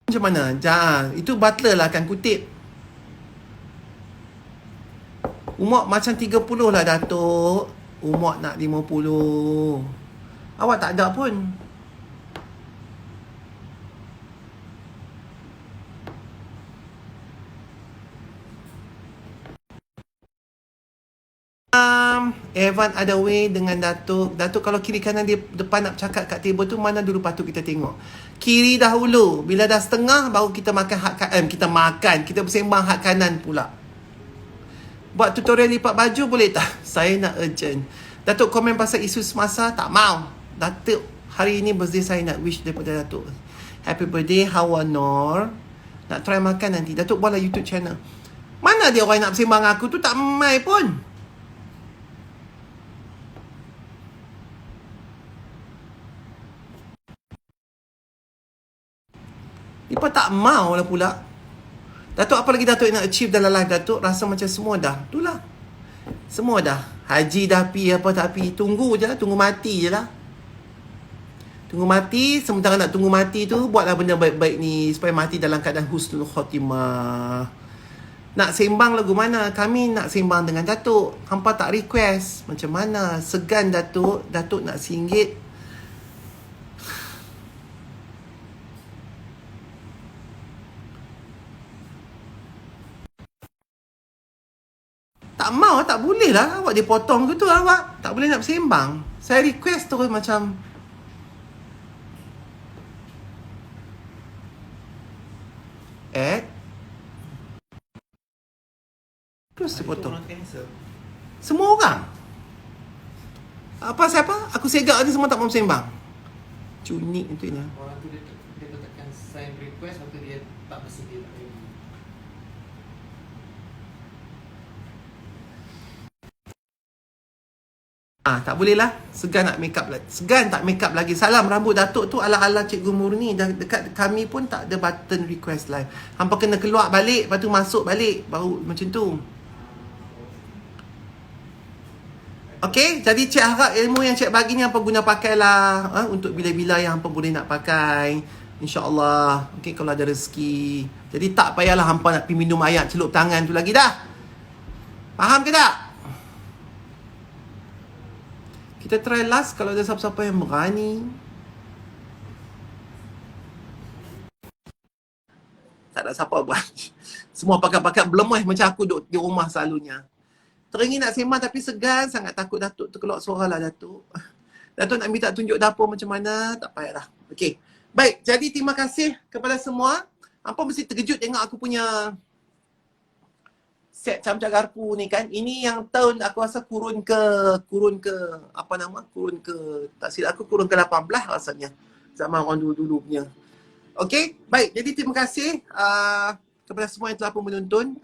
Macam mana? Itu butler lah akan kutip. Umur macam 30 lah Datuk. Umur nak 50. Awak tak ada pun. Evan ada way dengan Datuk. Datuk kalau kiri kanan dia depan nak cakap kat table tu, mana dulu patut kita tengok? Kiri dahulu. Bila dah setengah baru kita makan hak kanan. Kita bersembang hak kanan pula. Buat tutorial lipat baju boleh tak? Saya nak urgent. Datuk komen pasal isu semasa, tak mau. Datuk hari ini birthday saya, nak wish daripada Datuk. Happy birthday Hawa Nur. Nak try makan nanti. Datuk buatlah YouTube channel. Mana dia orang nak bersembang aku tu, tak mai pun. Dia tak mau lah pula. Datuk, apa lagi Datuk nak achieve dalam life Datuk? Rasa macam semua dah. Itulah. Semua dah. Haji dah pi, apa tak pi. Tunggu je lah. Tunggu mati je lah. Tunggu mati. Sementara nak tunggu mati tu, buatlah benda baik-baik ni. Supaya mati dalam keadaan husnul khotimah. Nak sembang lagu mana? Kami nak sembang dengan Datuk. Hampa tak request. Macam mana? Segan Datuk. Datuk nak RM1. Tak mau, tak boleh lah. Awak dia potong ke tu awak. Tak boleh nak bersembang. Saya request terus macam... Add. Terus dia potong. Semua orang. Apa siapa? Aku segak ni semua tak mau bersembang. Cunik tu ni. Orang tu dia tekan sign request, lepas tu dia tak bersedia tak ready. Tak boleh lah. Segan nak make up lagi. Segan tak make up lagi. Salam rambut Datuk tu ala-ala Cikgu Murni. Dah dekat kami pun tak ada button request live. Hampa kena keluar balik, lepas tu masuk balik. Baru macam tu. Okay, jadi Cik harap ilmu yang Cik bagi ni hampa guna pakailah. Untuk bila-bila yang hampa boleh nak pakai. InsyaAllah. Okay, kalau ada rezeki. Jadi tak payahlah hampa nak pergi minum air celup tangan tu lagi dah. Faham ke tak? Kita try last kalau ada siapa-siapa yang berani. Tak ada siapa buat. Semua pakai-pakai blemoh macam aku duduk di rumah selalunya. Teringin nak sembang tapi segan. Sangat takut Datuk terkeluar suara lah Datuk. Datuk nak minta tunjuk dapur macam mana. Tak payahlah. Okay. Baik. Jadi terima kasih kepada semua. Hampa mesti terkejut tengok aku punya set camca garpu ni kan. Ini yang tahun aku rasa kurun ke apa nama? Kurun ke, tak silap aku kurun ke 18 rasanya. Zaman orang dulu-dulu punya. Okey, baik. Jadi terima kasih kepada semua yang telah pun menonton.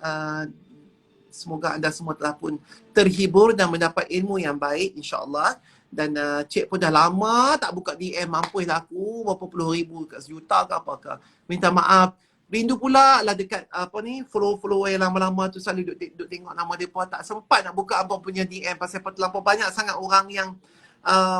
Semoga anda semua telah pun terhibur dan mendapat ilmu yang baik insya-Allah. Dan Cik pun dah lama tak buka DM. Mampuslah aku berapa puluh ribu kat sejuta ke apakah. Minta maaf. Rindu pula lah dekat follower yang lama-lama tu selalu duduk tengok nama mereka. Tak sempat nak buka abang punya DM pasal terlampau banyak sangat orang yang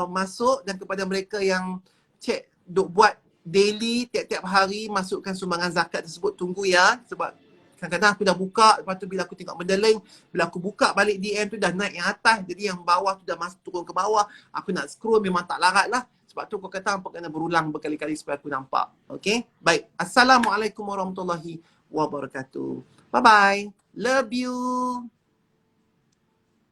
masuk. Dan kepada mereka yang Cik duk buat daily tiap-tiap hari masukkan sumbangan zakat tersebut, tunggu ya. Sebab kadang-kadang aku dah buka, lepas tu bila aku tengok benda lain, bila aku buka balik DM tu dah naik yang atas, jadi yang bawah tu dah masuk turun ke bawah. Aku nak scroll memang tak larat lah. Sebab tu kau kata hampa kena berulang berkali-kali supaya aku nampak. Okay? Baik. Assalamualaikum warahmatullahi wabarakatuh. Bye-bye. Love you.